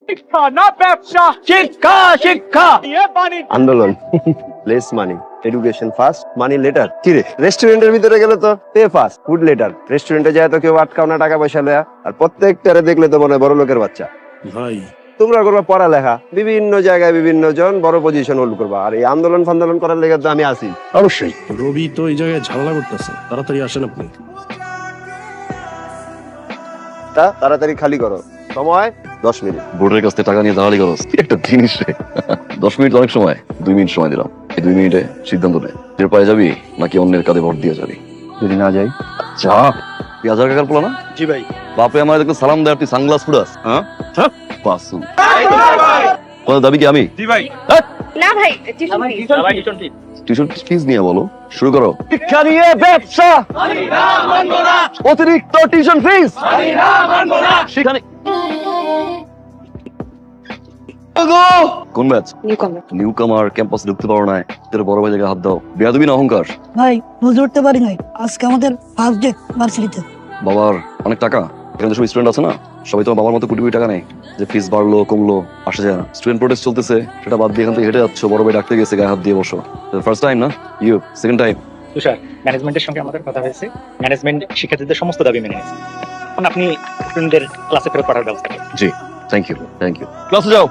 শিক্ষা না ব্যবসা, শিক্ষা শিক্ষা আন্দোলন লেস মানি এডুকেশন ফার্স্ট মানি লেটার। কি রে, রেস্টুরেন্টের ভিতরে গেলে তো পে ফার্স্ট ফুড লেটার। রেস্টুরেন্টে যায় তো কেউ আটকাও না টাকা পয়সা লয়া, আর প্রত্যেকটারে দেখলে তো মনে হয় বড় লোকের বাচ্চা। ভাই তোমরা করবা পড়ালেখা, বিভিন্ন জায়গায় বিভিন্ন জন বড় পজিশন হোল্ড করবা, আর এই আন্দোলন ফান্দোলন করার লেগে তো আমি আছি। অবশ্যই রবি তো এই জায়গায় ঝামেলা করতেছে, তাড়াতাড়ি আসেন আপনি। তা তাড়াতাড়ি খালি করো, সময় 10 মিনিট। বোর্ডের কাছ থেকে টাকা নিয়ে দাঁড়ালি করস, কি একটা জিনিস রে। 10 মিনিট অনেক সময়, 2 মিনিট সময় দিলাম। এই 2 মিনিটে সিদ্ধান্ত নে, টের পায়ে যাবি নাকি অন্যের কাঁধে ভোট দিয়ে যাবি। যদি না যাই যা। তুই হাজার কাকার পোলা না? জি ভাই। বাপে আমার দেখলে সালাম দেয়, তুই সানগ্লাস ফুরাস। হ্যাঁ পাসু তোমার দাবি কি আমি? জি ভাই। না ভাই টিউশন ফিজ নিয়ে বলো, শুরু করো। শিক্ষা নিয়ে ব্যবসা, অতিরিক্ত টিউশন ফিজ সেখানে কোন ব্যাচ? নিউ কামার ক্যাম্পাসে ঢুকতে পারো না, তোর বড় ভাই জায়গায় হাত দাও। বেয়াদবি না অহংকার? ভাই বুঝে উঠতে পারি নাই, আজকে আমাদের ফার্স্ট ডে ভার্সিটিতে। বাবার অনেক টাকা, এখানে সব স্টুডেন্ট আছে না, সবাই তোমার বাবার মতো কোটি কোটি টাকা নেই যে ফিস বাড়লো কমলো আসা যায় না। স্টুডেন্ট প্রোটেস্ট চলতেছে, সেটা বাদ দিয়ে এখান থেকে হেঁটে যাচ্ছ, বড় ভাই ডাকতে গেছে গায়ে হাত দিয়ে বসো। ফার্স্ট টাইম না, ইউ সেকেন্ড টাইম। তুষার, ম্যানেজমেন্টের সঙ্গে আমাদের কথা হয়েছে, ম্যানেজমেন্ট শিক্ষার্থীদের সমস্ত দাবি মেনে নিয়েছে। এখন আপনি স্টুডেন্টদের ক্লাসে ফেরত পাঠার ব্যবস্থা করুন। জি থ্যাংক ইউ থ্যাংক ইউ। ক্লাসে যাও।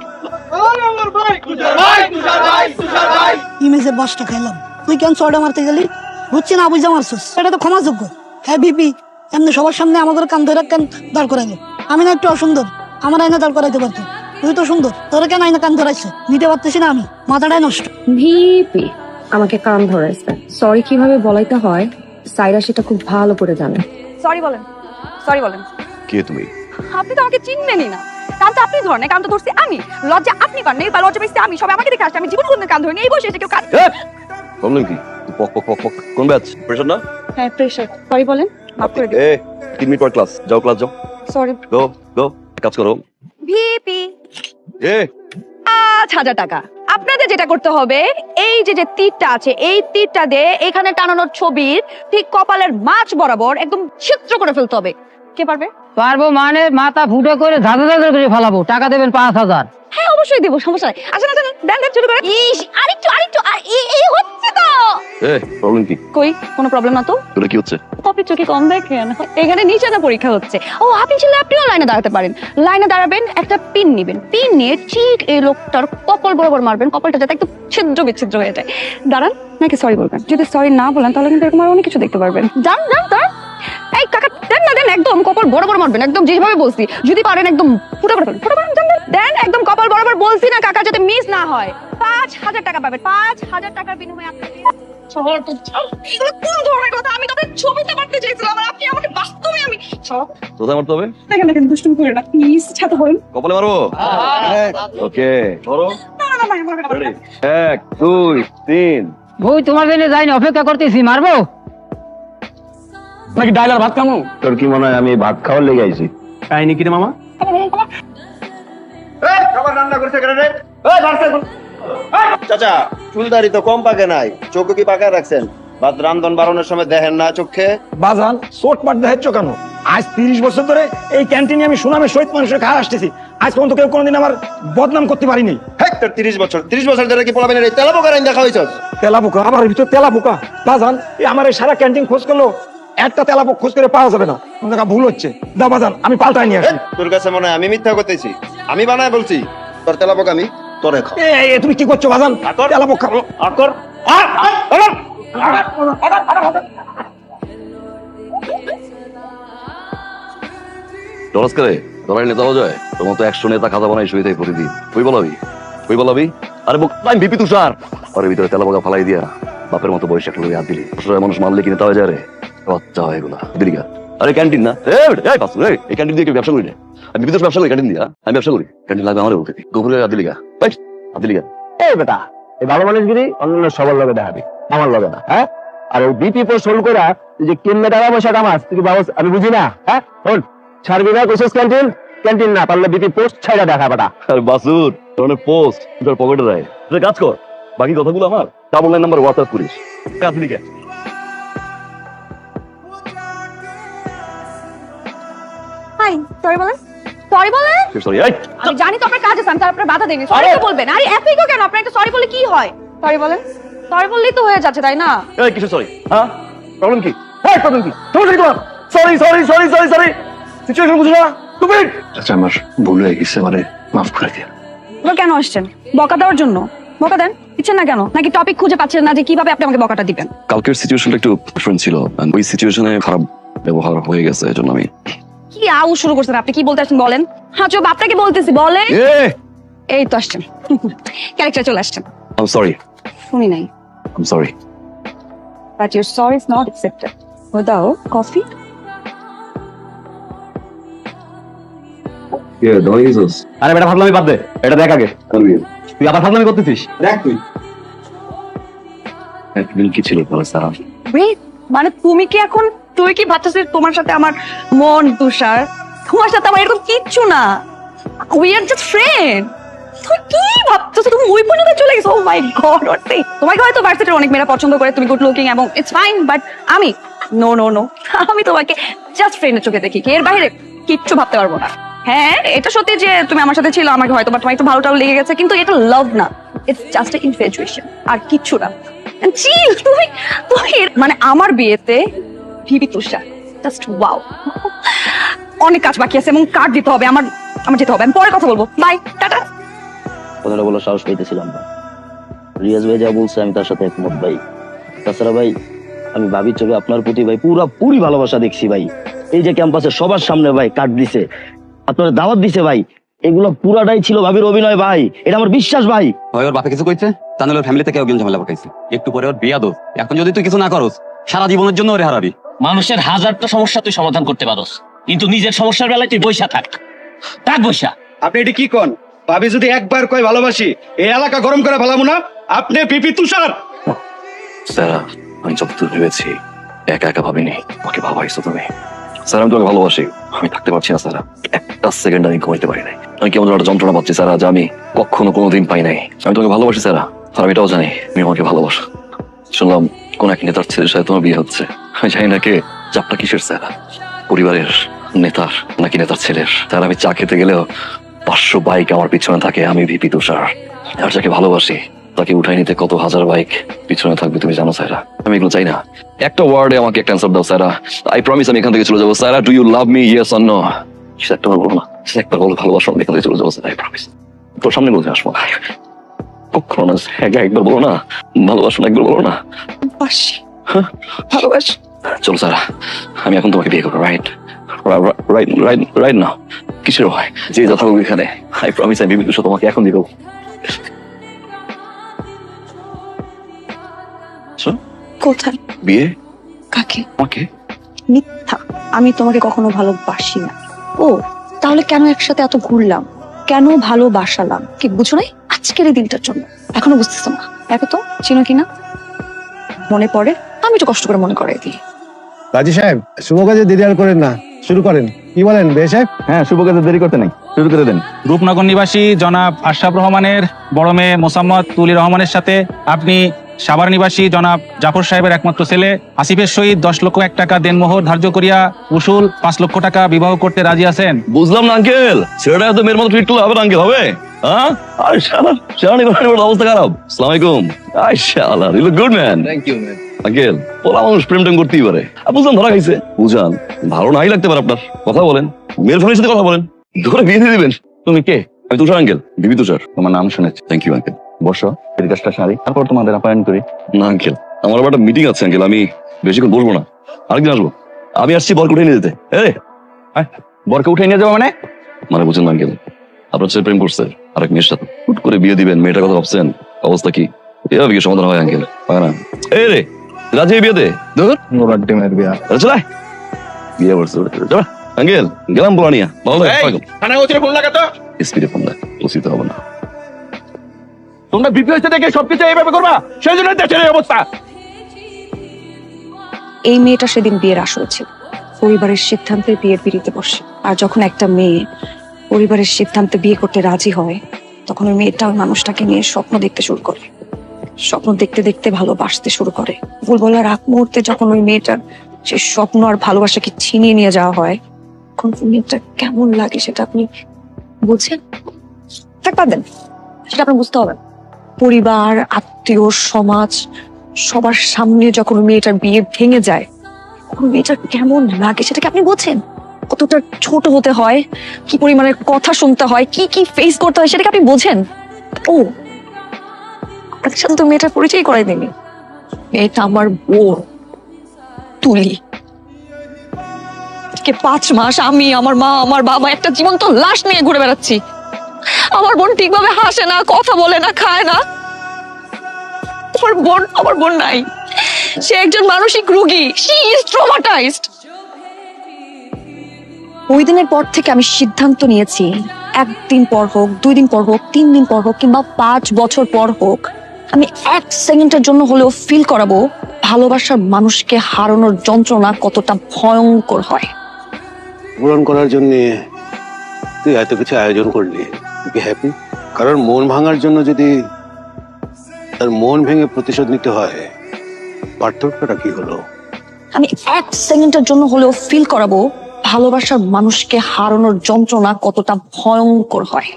ইমেজে বাসটা খাইলাম, তুই কেন চড়া মারতে গেলি? বুঝছি না বুঝা মারছিস, এটা তো ক্ষমাযোগ্য। হ্যাঁ বিপি এমনি সবার সামনে আমাদের কান ধরে কেন দাঁড় করাইলো? আমি না একটু অসুন্দর, আমার আইনা দাঁড় করাইতে পারতো। তুই তো সুন্দর, তোর কেন আইনা কান ধরাইছে? নিতে পারতেছি না আমি, মাথাটাই নষ্ট। ভিপি আমাকে কান ধরাইছে। সরি কিভাবে বলাইতে হয় সাইরা সেটা খুব ভালো করে জানে। সরি বলেন, সরি বলেন। কে তুমি? আপনি তো আমাকে চিনবেনই না। কান তো আপনি ধরেন, কান তো ধরছি আমি। লজ্জা আপনি পান নেই বা লজ্জা পেয়েছি আমি। সবাই আমাকে দেখে আসছে, আমি জীবন কোনদিন কান ধরিনি। এই বসে এসে কেউ কান। প্রবলেম কি? পক পক পক পক। কোন ব্যাচ? প্রেশার না? হ্যাঁ প্রেশার। সরি বলেন, মাফ করে দিন। 3 মিনিট পর ক্লাস যাও, ক্লাস যাও। সরি। গো গো কাজ করো। ভিপি এ 5,000 টাকা। আপনাদের যেটা করতে হবে, এই যে যে তীরটা আছে, এই তীরটা দিয়ে এখানে টানানোর ছবির ঠিক কপালের মাঝ বরাবর একদম ছিদ্র করে ফেলতে হবে। কে পারবে? পারবো মানে মাথা ফুটো করে ধাঁধা ধাঁধা করে ফেলাবো। টাকা দেবেন 5,000। হ্যাঁ অবশ্যই দেবো, সমস্যা নাই। আসেন আসেন, দেন দেন, শুরু করেন। ইস আরেকটু আরেকটু, এই হচ্ছে তো। প্রবলেম কি? কই কোনো প্রবলেম না তো। তোরা কি হচ্ছে? কপি চোখে কম দেখেন, এখানে নিশানা পরীক্ষা হচ্ছে। ও আপনি ছিল, আপনিও লাইনে দাঁড়াতে পারেন। লাইনে দাঁড়াবেন, একটা পিন নিবেন, পিন নিয়ে ঠিক এই লোকটার কপাল বরাবর মারবেন, কপালটা যাতে একদম ছিদ্র বিচ্ছিদ্র হয়ে যায়। দাঁড়ান, নাকি সরি বলবেন? যদি সরি না বলেন তাহলে কিন্তু এরকম আর অনেক কিছু দেখতে পারবেন। যান যান দাঁড়ান। এই কাকা দেন না, দেন একদম কপাল বরাবর মারবেন, একদম যেভাবে বলছি। যদি পারেন একদম ফুটো করে ফেলুন, ফুটো করে দেন একদম কপাল বরাবর বলছি না কাকা, যাতে মিস না হয়। 5,000 টাকা পাবেন। 5,000 টাকার বিনিময়ে আপনাকে কোন ধরনের কথা? আমি তাদের ছবিতে পারতে চাইছিলাম, আর আপনি আমাকে বাস্তবে আমি কোথায় মারতে হবে? দেখেন দেখেন, দুষ্টুমি করে না প্লিজ, ছাতা বলেন। কপালে মারবো? ওকে ধরো। না না ভাই, আমার রেডি 1 2 3। ওই তোমার জন্য যাইনি, অপেক্ষা করতেছি। মারবো নাকি ডাইলার ভাত খামো? তোর কি মনে হয় আমি ভাত খাওয়ার লেগে আইছি? কাহিনী কি রে মামা? খাবার রান্না করছে কেন রে? চাচা চুলদারি তো কম পাকে নাই, চোখ কি পাকা রাখছেন? ভাত রান্ধন বাড়ানোর সময় দেখেন না চোখে? বাজান চোট পাট দেখাচ্ছ কেন? আজ 30 বছর ধরে এই ক্যান্টিনে আমি সুনামে সহিত মানুষের খাওয়া আসতেছি। আজ পর্যন্ত কেউ কোনোদিন আমার বদনাম করতে পারিনি। হেক তোর 30 বছর ধরে কি পোলাবেন এই তেলা পোকা রাইন দেখা হইছ? তেলা পোকা? আমার ভিতর তেলা পোকা? বাজান এই আমার এই সারা ক্যান্টিন খোঁজ করলো, একটা তেলা পোকা খোঁজ করে পাওয়া যাবে না। দেখা ভুল হচ্ছে। দা বাজান আমি পাল্টাই নিয়ে আসি। তোর কাছে মনে হয় আমি মিথ্যা করতেছি? আমি বানায় বলছি তোর তেলা পোকা আমি তোরে খাও। এই তুমি কি করছো বাজান? তেলা পোকা আকর। ডরাস করে ডরাই নেতা হওয়া যায়? তোমার তো 100 নেতা খাতা বানাই শুয়ে থাকে প্রতিদিন। ওই বলাবি আরে আমি ভিপি তুষার। ওর ভিতরে তেলা পোকা ফালাই দিয়া বাপের মতো বয়স একটা লোক হাত দিলি। মানুষ মারলে কি নেতা হয়ে যায় রে? বাচ্চা হয় এগুলা দিলিকা। আরে ক্যান্টিন না, এই ক্যান্টিন দিয়ে ব্যবসা করি না আমি। ভিতরে ব্যবসা করি, ক্যান্টিন দিয়া আমি ব্যবসা করি। ক্যান্টিন লাগবে আমার বলতে গোপুরে হাত দিলিকা। এই বেটা এই ভালো মানুষগিরি অন্য সবার লগে দেখাবি, আমার লগে না। হ্যাঁ আর ওই বিপি পোস্ট হোল্ড করা যে কেমনে টাকা পয়সা কামাস তুই বাবু আমি বুঝি না। হ্যাঁ শোন, ছাড়বি না কোশিস ক্যান্টিন না পারলে বিপি পোস্ট ছাইড়া দেখা বেটা। আর বাসুর ধরনের পোস্ট তোর পকেটে দেয়। তুই কাজ কর, বাকি কথাগুলো আমার ডাবল লাইন নাম্বার হোয়াটসঅ্যাপ করিস। কাজ লিখে হাই, সরি বলেন। সরি বলেন। সরি আমি জানি তো আপনার কাজ আছে, আমি তারপরে বাধা দেইনি। সরি তো বলবেন। আরে এত ইগো কেন? আপনি একটা সরি বলে কি হয়? সরি বলেন। সরি বললেই তো হয়ে যাচ্ছে, তাই না? এই কিছু সরি, হ্যাঁ প্রবলেম কি? এই প্রবলেম কি? সমস্যা কি তোমার? Sorry sorry sorry sorry sorry situation বুঝো না তুমি? আচ্ছা আমার ভুল হয়ে গেছে, মানে মাফ করে দিও। এবার কেন আসছেন? বকা দেওয়ার জন্য? বকা দেন, দিচ্ছেন না কেন? নাকি টপিক খুঁজে পাচ্ছেন না যে কিভাবে আপনি আমাকে বকাটা দিবেন? কালকের সিচুয়েশনটা একটু ডিফারেন্ট ছিল, and ওই সিচুয়েশনে খারাপ ব্যবহার হয়ে গেছে, এজন্য আমি কি আউ শুরু করছেন আপনি? কি বলতে আসছেন বলেন? হ্যাঁ চুপ, আপনাকে বলতেছি বলে। এই তো আসছেন, ক্যারেক্টার চলে আসছেন। I'm sorry, শুনি নাই। I'm sorry. But your sorry is not accepted. Without coffee? Yeah, don't use us. আরে বেটা ভাবলাম বাদ দে, এটা দেখ আগে। তুই আবার ভাবলামি করতেছিস? দেখ তুই একদিন কি ছিল বলো স্যার? Wait, মানে তুমি কি এখন, তুই কি ভাবতেছিস তোমার সাথে আমার মন তুষার? তোমার সাথে আমার এরকম কিচ্ছু না। We are just friend. তুই কি ভাবতেছো? তুমি ওই পর্যন্ত চলে গেছো? Oh my God, what the? তোমাকে হয়তো ভার্সিটির অনেক মেয়েরা পছন্দ করে, তুমি গুড লুকিং এবং ইটস ফাইন, বাট আমি নো নো নো, আমি তোমাকে জাস্ট ফ্রেন্ডের চোখে দেখি, এর বাইরে কিচ্ছু ভাবতে পারবো না। হ্যাঁ এটা সত্যি যে তুমি আমার সাথে ছিল, আমাকে হয়তো বা তোমার একটু ভালোটাও লেগে গেছে, কিন্তু এটা লাভ না, ইটস জাস্ট এ ইনফ্যাচুয়েশন, আর কিচ্ছু না। চিল, তুমি তুমি মানে আমার বিয়েতে ভিবি তুষার, জাস্ট ওয়াও। অনেক কাজ বাকি আছে এবং কার্ড দিতে হবে, আমার যেতে হবে, আমি পরে কথা বলবো, বাই, টাটা। কথাটা বলার সাহস পাইতেছিলাম না। রিয়াজ ভাই যা বলছে আমি তার সাথে একমত ভাই। তাছাড়া ভাই আমি ভাবির চোখে আপনার প্রতি ভাই পুরি ভালোবাসা দেখছি ভাই। এই যে ক্যাম্পাসে সবার সামনে ভাই কার্ড দিছে, আপনার দাওয়াত দিছে ভাই, এগুলো পুরাটাই ছিল ভাবির অভিনয় ভাই, এটা আমার বিশ্বাস ভাই। হয় ওর বাপে কিছু কইছে, তা নাহলে ফ্যামিলিতে কেউ গেল ঝামেলা পাকাইছে, একটু পরে ওর বিয়া দোষ। এখন যদি তুই কিছু না করস, সারা জীবনের জন্য ওরে হারাবি। মানুষের হাজারটা সমস্যা তুই সমাধান করতে পারোস, কিন্তু নিজের সমস্যার বেলায় তুই বইসা থাক বইসা। আপনি এটি কি কোন? ভাবি যদি একবার কয় ভালোবাসি, এই এলাকা গরম করে ফেলাবো না? আপনি পিপি তুষার। স্যার আমি যতদূর ভেবেছি একা একা ভাবিনি, আমাকে ভাবাইছো তুমি। স্যার আমি তোমাকে ভালোবাসি, আমি থাকতে পারছি না স্যার, একটা সেকেন্ড আমি ঘুমাইতে পারি নাই। আমি কেমন একটা যন্ত্রণা পাচ্ছি স্যার, আজ আমি কখনো কোনোদিন পাই নাই। আমি তোমাকে ভালোবাসি স্যার, আর আমি এটাও জানি তুমি আমাকে ভালোবাসো। শুনলাম কোন এক নেতার ছেলের সাথে তোমার বিয়ে হচ্ছে, আমি জানি না কে, চাপটা কিসের স্যার, পরিবারের নেতার নাকি নেতার ছেলের? স্যার আমি চা খেতে গেলেও 500 বাইক আমার পিছনে থাকে, আমি ভিপি তুষার, আর যাকে ভালোবাসি তাকে উঠাই নিতে কত হাজার বাইক পিছনে থাকবে তুমি জানো স্যারা। আমি এগুলো চাই না, একটা ওয়ার্ডে আমাকে একটা অ্যান্সার দাও স্যারা, আই প্রমিস আমি এখান থেকে চলে যাবো স্যারা। Do you love me, yes or no? সেটা একটা বলো না, সেটা একবার বলো ভালোবাসো, আমি এখান থেকে চলে যাবো স্যার, আই প্রমিস। তোর সামনে বলতে আসবো না কখনো না, একবার বলো না ভালোবাসো, না একবার বলো না ভালোবাসি। চলো স্যারা, আমি এখন তোমাকে বিয়ে করবো, রাইট রাইট রাইট রাইট না? কিসের হয় যে যা থাকুক এখানে, আই প্রমিস আমি বিবির সাথে তোমাকে এখন দিব। কোথায়? বিয়ে? কাকে? আমাকে? মিথ্যা, আমি তোমাকে কখনো ভালোবাসি না। ও তাহলে কেন একসাথে এত ঘুরলাম, কেন ভালোবাসালাম, কি বুঝো নাই আজকের এই দিনটার জন্য? এখনো বুঝতেছো না? দেখো তো চিনো কিনা, মনে পড়ে, আমি একটু কষ্ট করে মনে করাই দিই। কাজী সাহেব শুভ কাজে দেরি আর করেন না, শুরু করেন। কি বলেন বে সাহেব? হ্যাঁ শুভ কাজে দেরি করতে নাই, শুরু করে দেন। রূপনগর নিবাসী জনাব আশরাফ রহমানের বড় মেয়ে মোসাম্মদ তুলি রহমানের সাথে আপনি সাভার নিবাসী জনাব জাফর সাহেবের একমাত্র ছেলে আসিফের সহিত 10,01,000 টাকা দেনমোহর ধার্য করিয়া উসুল 5 লক্ষ টাকা বিবাহ করতে রাজি আছেন। বুঝলাম না আঙ্কেল, ছেলেটা তো মেয়ের মতো ট্রিট করলে হবে না আঙ্কেল, হবে? হ্যাঁ আর সারা নিবাসের অবস্থা খারাপ। আসসালামু আলাইকুম। আই শালা you look good man. Thank you man. Uncle পোলা মানুষ প্রেম টেম করতেই পারে, বুঝলাম ধরা খাইছে, বুঝান ভালো নাই লাগতে পারে আপনার, কথা বলেন, মেয়ের ফ্যামিলির সাথে কথা বলেন, ধরে বিয়ে দিয়ে দিবেন। তুমি কে? আমি তুষার আঙ্কেল, বিবি তুষার। তোমার নাম শুনেছি। Thank you uncle. বসো, এই কাজটা সারি, তারপর তোমাদের অ্যাপয়েন্ট করি। না আঙ্কেল, আমার আবার একটা মিটিং আছে আঙ্কেল, আমি বেশিক্ষণ বসবো না, আরেকদিন আসবো। আমি আসছি বরকে উঠে নিয়ে যেতে। বরকে উঠে নিয়ে যাবো মানে? মানে বুঝছেন না আঙ্কেল, আপনার ছেলে প্রেম করছে আরেক মেয়ের সাথে, হুট করে বিয়ে দিবেন, মেয়েটার কথা ভাবছেন, অবস্থা কি? এভাবে কি সমাধান হয় আঙ্কেল? হয় না। এই রে রাজি বিয়েতে চলে বিয়ে করছে আঙ্কেল, গেলাম বলা নিয়া, ভালো স্পিডে ফোন দেয়, উচিত হবে না। তোমরা বিপি হয়েছে দেখে সবকিছু এইভাবে করবা, সেই জন্য দেশের এই অবস্থা। এই মেয়েটা সেদিন বিয়ের আসর ছিল, পরিবারের সিদ্ধান্তে বিয়ের পিড়িতে বসে, আর যখন একটা মেয়ে পরিবারের সিদ্ধান্তে বিয়ে করতে রাজি হয়, তখন ওই মেয়েটা ওই মানুষটাকে নিয়ে স্বপ্ন দেখতে শুরু করে, স্বপ্ন দেখতে দেখতে ভালোবাসতে শুরু করে। ভুল বলার আগ মুহূর্তে যখন ওই মেয়েটার সে স্বপ্ন আর ভালোবাসাকে ছিনিয়ে নিয়ে যাওয়া হয়, তখন মেয়েটা কেমন লাগে সেটা আপনি বুঝছেন? থাক বাদ দেন, সেটা আপনার বুঝতে হবে না। পরিবার, আত্মীয়, সমাজ সবার সামনে যখন মেয়েটার বিয়ে ভেঙে যায়, তখন মেয়েটার কেমন লাগে সেটা কি আপনি বোঝেন? কতটা ছোট হতে হয়, কি পরিমাণের কথা শুনতে হয়, কি কি ফেস করতে হয়, সেটা কি আপনি বোঝেন? ও, আপনাদের সাথে তো মেয়েটার পরিচয় করাই দেয়নি। মেয়েটা আমার বোন তুলি। 5 মাস আমি, আমার মা, আমার বাবা একটা জীবন্ত লাশ নিয়ে ঘুরে বেড়াচ্ছি। আমার বোন ঠিকভাবে হাসে না, কথা বলে না, খায় না। আমার বোন নাই, সে একজন মানসিক রোগী। She is traumatised. ওই দিনের পর থেকে আমি সিদ্ধান্ত নিয়েছি, 1 দিন পর হোক, 2 দিন পর হোক, 3 দিন পর হোক, কিংবা 5 বছর পর হোক, আমি 1 সেকেন্ডের জন্য হলেও ফিল করাবো ভালোবাসার মানুষকে হারানোর যন্ত্রণা কতটা ভয়ঙ্কর হয়। পূরণ করার জন্য তুই এত কিছু আয়োজন করলি, তুই কি হ্যাপি? কারণ মন ভাঙার জন্য যদি তার মন ভেঙে প্রতিশোধ নিতে হয়, পার্থক্যটা কি হলো? আমি 1 সেকেন্ডের জন্য হলেও ফিল করাবো ভালোবাসার মানুষকে হারানোর যন্ত্রণা কতটা ভয়ঙ্কর হয়।